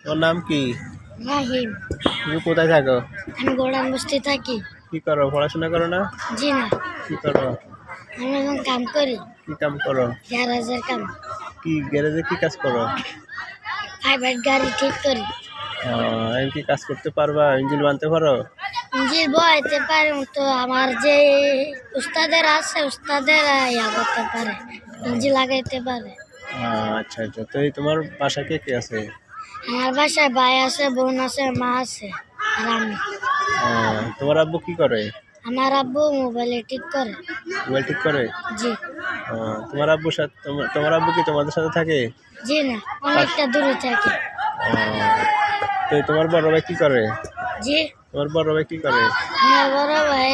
তোর নাম কি? রাহিম। তুমি কোথায় থাকো? আমি গোড়ান বস্তি থাকি। কি করো? পড়াশোনা করো না? জি না, কি করো? আমি এখন কাম করি, কি কাম করো? গ্যারাজের কাম। কি গ্যারেজে কি কাজ করো? প্রাইভেট গাড়ি ঠিক করি। এই কি কাজ করতে পারবা? ইঞ্জিন বানতে পারো? ইঞ্জিন বয়াইতে পারে তো আমার যে উস্তাদের আছে, উস্তাদের ইয়া করতে পারে, ইঞ্জিন লাগাইতে পারে। আচ্ছা আচ্ছা, তো এই তোমার বাসা কে কে আছে? আমার বাসায় ভাই আছে, বোন আছে, মা আছে আর আমি। তোমার আব্বু কি করে? আমার আব্বু মোবাইলে ঠিক করে। মোবাইল ঠিক করে? জি। তোমার আব্বুর সাথে তোমার আব্বু কি তোমাদের সাথে থাকে? জি না, অনেকটা দূরে থাকে। তো তোমার বড় ভাই কি করে? জি। তোমার বড় ভাই কি করে? আমার বড় ভাই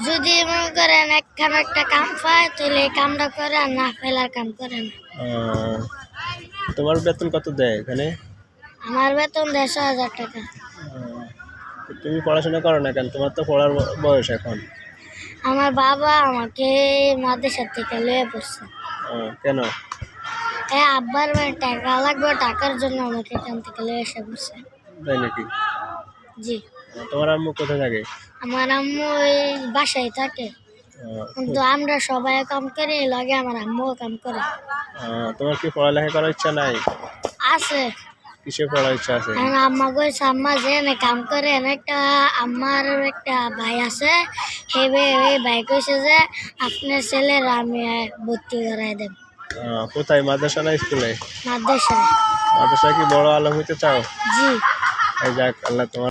যদি মনে করেন একখান একটা কাম পায় তাহলে এই কামটা করে, আর না ফেলার কাম করে না। তোমার বেতন কত দেয় এখানে? আমার বেতন 150,000 টাকা। তো তুমি পড়াশোনা করো না কেন? তোমার তো পড়ার বয়স এখন। আমার বাবা আমাকে মাদ্রাসা থেকে লয়ে পড়ছে। কেন? আব্বার টাকা লাগবে, টাকার জন্য আমাকে এখান থেকে লয়ে এসে পড়ছে। তাই নাকি? জি। তোমার আম্মু কোথায় থাকে? আমার আম্মু এই বাসায় থাকে, কিন্তু আমরা সবাই কাম করি, লাগে আমার আম্মুও কাম করে। তোমার কি পড়ালেখা করার ইচ্ছা নাই? আছে। কিসে পড়ার ইচ্ছা আছে? আম্মা কইছে আম্মা যে এনে কাম করে, একটা আমার একটা ভাই আছে, এই ভাই কইছে যে আপনার ছেলের আমি ভর্তি করাই দেব। কোথায়, মাদ্রাসা না স্কুলে? মাদ্রাসায়। মাদ্রাসায় কি বড় আলম হইতে চাও? জি। এই যাক, আল্লাহ তোমার